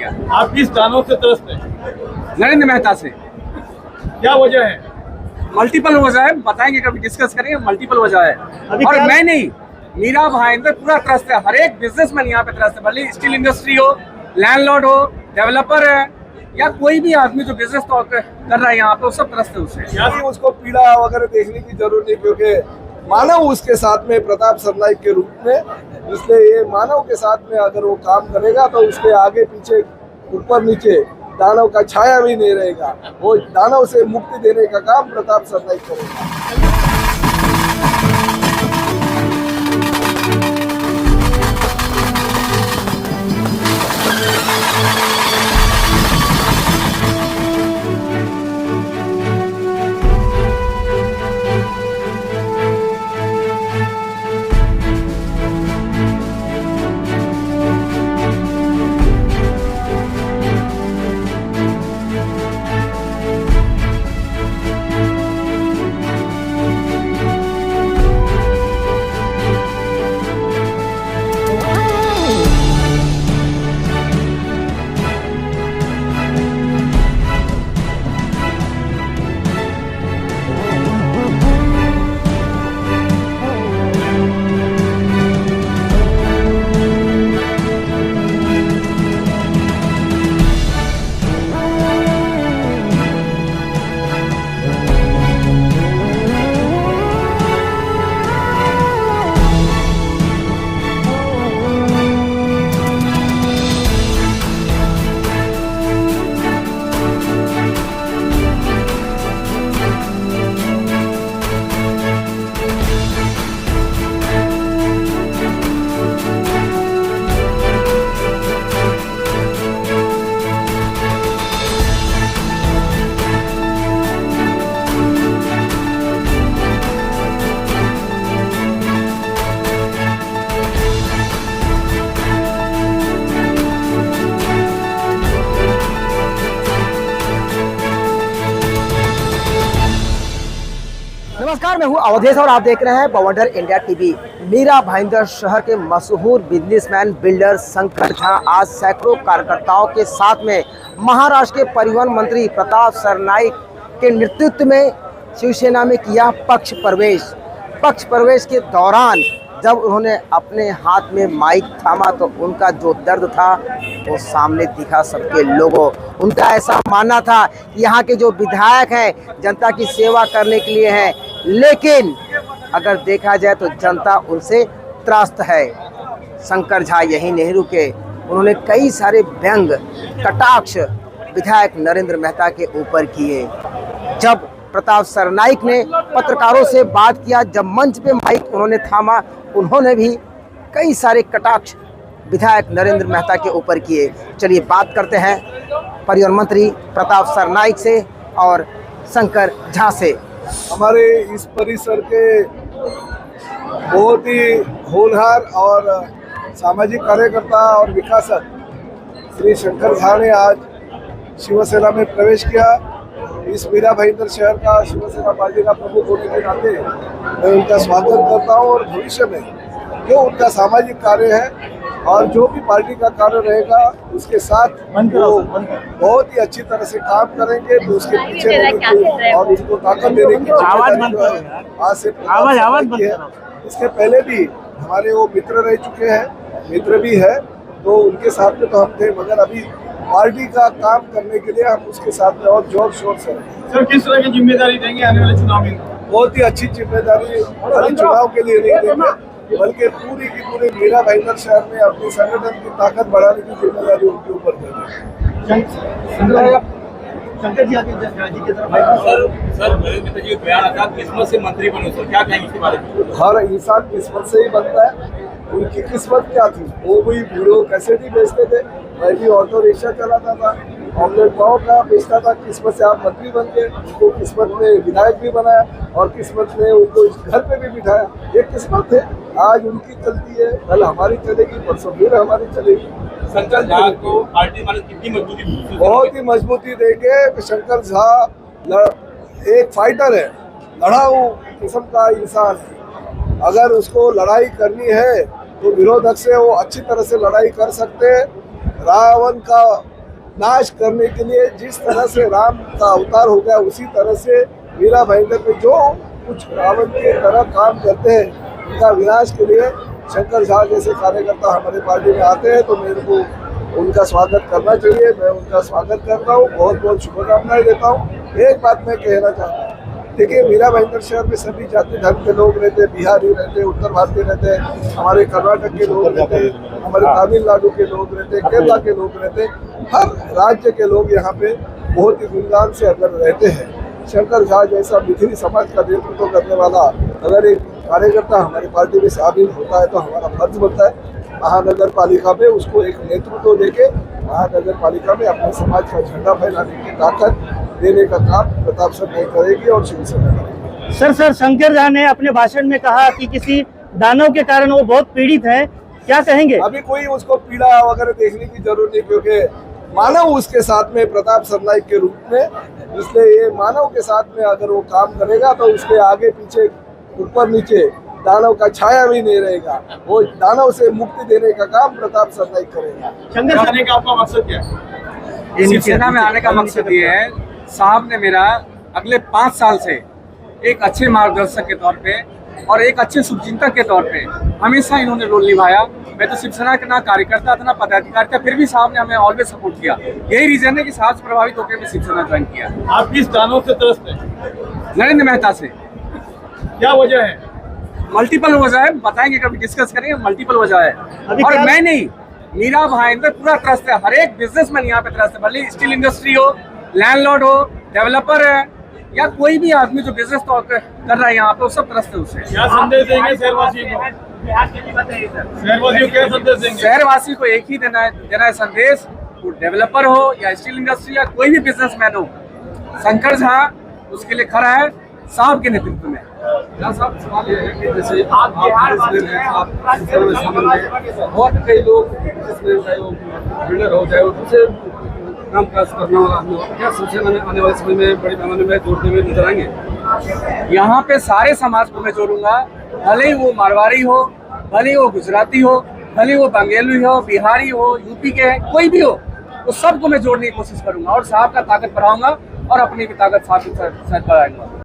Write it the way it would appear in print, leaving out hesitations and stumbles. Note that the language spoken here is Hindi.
आप किस दानों से त्रस्त हैं? नरेंद्र मेहता से। क्या वजह है? मल्टीपल वजह है, बताएंगे, कभी डिस्कस करेंगे। मल्टीपल वजह है और मैं नहीं, मीरा भाईंदर पूरा त्रस्त है। हर एक बिजनेसमैन यहाँ पे त्रस्त है, भले स्टील इंडस्ट्री हो, लैंडलॉर्ड हो, डेवलपर है या कोई भी आदमी जो बिजनेस कर रहा है यहाँ पे, वो सब त्रस्त है उससे। यानी उसको पीड़ा वगैरह देखने की जरूरत नहीं, क्योंकि मानव उसके साथ में प्रताप सरनाईक के रूप में, इसलिए ये मानव के साथ में अगर वो काम करेगा तो उसके आगे पीछे ऊपर नीचे दानव का छाया भी नहीं रहेगा। वो दानव से मुक्ति देने का काम प्रताप सरनाईक करेगा। नमस्कार, मैं हूं अवधेश और आप देख रहे हैं बवंडर इंडिया टीवी। मीरा भाईंदर शहर के मशहूर बिजनेसमैन बिल्डर शंकर झा आज सैकड़ों कार्यकर्ताओं के साथ में महाराष्ट्र के परिवहन मंत्री प्रताप सरनाईक के नेतृत्व में शिवसेना में किया पक्ष प्रवेश। पक्ष प्रवेश के दौरान जब उन्होंने अपने हाथ में माइक थामा तो उनका जो दर्द था वो सामने दिखा सबके लोगों। उनका ऐसा मानना था कि यहाँ के जो विधायक हैं जनता की सेवा करने के लिए हैं, लेकिन अगर देखा जाए तो जनता उनसे त्रस्त है। शंकर झा यही नेहरू के, उन्होंने कई सारे व्यंग कटाक्ष विधायक नरेंद्र मेहता के ऊपर किए। जब प्रताप सरनाईक ने पत्रकारों से बात किया, जब मंच पे माइक उन्होंने थामा, उन्होंने भी कई सारे कटाक्ष विधायक नरेंद्र मेहता के ऊपर किए। चलिए बात करते हैं परिवहन मंत्री प्रताप सरनाईक से और शंकर झा से। हमारे इस परिसर के बहुत ही होनहार और सामाजिक कार्यकर्ता और विकासक श्री शंकर झा ने आज शिवसेना में प्रवेश किया। इस मीरा भाईंदर शहर का शिवसेना पार्टी का प्रमुख होने के नाते मैं उनका स्वागत करता हूं और भविष्य में जो उनका सामाजिक कार्य है और जो भी पार्टी का कार्य रहेगा उसके साथ वो बहुत ही अच्छी तरह से काम करेंगे। तो उसके पीछे और उसको ताकत देने की आज से इसके पहले भी हमारे वो मित्र रह चुके हैं, मित्र भी है, तो उनके साथ में तो हम थे, मगर अभी पार्टी का काम करने के लिए हम उसके साथ में और जोर शोर से सर किस तरह की जिम्मेदारी देंगे आने वाले चुनाव में? बहुत ही अच्छी जिम्मेदारी खाली चुनाव के लिए नहीं देंगे, बल्कि पूरी की पूरी मीरा भाईंदर शहर में अपने संगठन की ताकत बढ़ाने की जिम्मेदारी उनके ऊपर देंगे। शंकर जी आगे की तरफ सर मेरे जी बयान आता किस्मत से मंत्री बनो, सर क्या कहेंगे इसके बारे में? हर इंसान किस्मत से ही बनता है। उनकी किस्मत क्या थी? वो भी वीडियो कैसेट ही बेचते थे, मैं भी ऑटो रिक्शा चलाता था, ऑमलेट पाव का बेचता था। किस्मत से आप मंत्री बन गए, उनको किस्मत ने विधायक भी बनाया और किस्मत ने उनको घर पे भी बिठाया। ये किस्मत है, आज उनकी चलती है, कल हमारी चलेगी, परसों फिर हमारी चलेगी। शंकर झा को पार्टी वाले कितनी मजबूती? बहुत ही मजबूती देंगे। शंकर झा एक फाइटर है, लड़ाऊ किस्म का इंसान है। अगर उसको लड़ाई करनी है तो विरोधक से वो अच्छी तरह से लड़ाई कर सकते हैं। रावण का नाश करने के लिए जिस तरह से राम का अवतार हो गया, उसी तरह से मीरा भाईंदर में जो कुछ रावण के तरह काम करते हैं, उनका विनाश के लिए शंकर झा जैसे कार्यकर्ता हमारे पार्टी में आते हैं तो मेरे को उनका स्वागत करना चाहिए। मैं उनका स्वागत करता हूँ, बहुत बहुत शुभकामनाएं देता हूँ। एक बात मैं कहना चाहता हूँ, देखिए मीरा भाईंदर शहर में सभी जाति धर्म के लोग रहते हैं, बिहारी रहते हैं, उत्तर भारतीय रहते हैं, हमारे कर्नाटक के लोग रहते हैं, हमारे तमिलनाडु के लोग रहते हैं, केरला के लोग रहते हैं, हर राज्य के लोग यहाँ पे बहुत ही धूमधाम से अगर रहते हैं। शंकर झा जैसा मिथिली समाज का नेतृत्व करने वाला अगर एक कार्यकर्ता हमारी पार्टी में शामिल होता है तो हमारा फर्ज बनता है महानगर पालिका में उसको एक नेतृत्व देके महानगर पालिका में अपने समाज का झंडा फहराने की ताकत देने का काम प्रताप सर नहीं करेगी और शिवसेना करेगी। सर शंकर झा ने अपने भाषण में कहा कि किसी दानव के कारण वो बहुत पीड़ित है, क्या कहेंगे? अभी कोई उसको पीड़ा वगैरह देखने की जरूरत नहीं, क्योंकि मानव उसके साथ में प्रताप सरनाइक के रूप में, इसलिए ये मानव के साथ में अगर वो काम करेगा तो उसके आगे पीछे ऊपर नीचे दानव का छाया भी नहीं रहेगा। वो दानव से मुक्ति देने का काम प्रताप सरनाइक करेगा। शंकर आने का आपका मकसद क्या है? शिवसेना में आने का मकसद ये है, साहब ने मेरा अगले 5 साल से एक अच्छे मार्गदर्शक के तौर पे और एक अच्छे शुभचिंतक के तौर पे हमेशा इन्होंने रोल निभाया। मैं तो शिवसेना के ना कार्यकर्ता था ना पदाधिकारी था, फिर भी साहब ने हमें ऑलवेज सपोर्ट किया। यही रीजन है कि साहब से प्रभावित होकर मैं शिवसेना ज्वाइन किया। आप किस दानव से त्रस्त हैं? नरेंद्र मेहता से। क्या वजह है? मल्टीपल वजह है, बताएंगे कभी डिस्कस करेंगे। मल्टीपल वजह है और मैं नहीं, मीरा भाईंदर पूरा त्रस्त है। हर एक बिजनेसमैन यहाँ पे त्रस्त है, भले स्टील इंडस्ट्री हो, लैंडलॉर्ड हो, डेवलपर है या कोई भी आदमी जो बिजनेस कर रहा है यहाँ पे, वो सब त्रस्त है उससे। क्या संदेश देंगे शहरवासियों को? शहरवासियों को क्या संदेश देंगे? शहरवासी को एक ही देना है संदेश, वो डेवलपर हो या स्टील इंडस्ट्री या कोई भी बिजनेसमैन हो, शंकर झा उसके लिए खड़ा है साहब के नेतृत्व में। साहब सवाल ये है कि जैसे आप और कई लोग बिजनेसमैन चाहे वो बिल्डर हो चाहे वो दूसरे काम काज करने वाला आदमी हो, क्या शिवसेना में आने वाले समय में बड़ी पैमाने में जोड़ते हुए नजर आएंगे? यहाँ पे सारे समाज को मैं जोड़ूंगा, भले ही वो मारवाड़ी हो, भले ही वो गुजराती हो, भले ही वो बंगाली हो, बिहारी हो, यूपी के है, कोई भी हो, तो सबको मैं जोड़ने की कोशिश करूंगा और साहब का ताकत बढ़ाऊंगा और अपनी भी ताकत साथ बढ़ाऊंगा।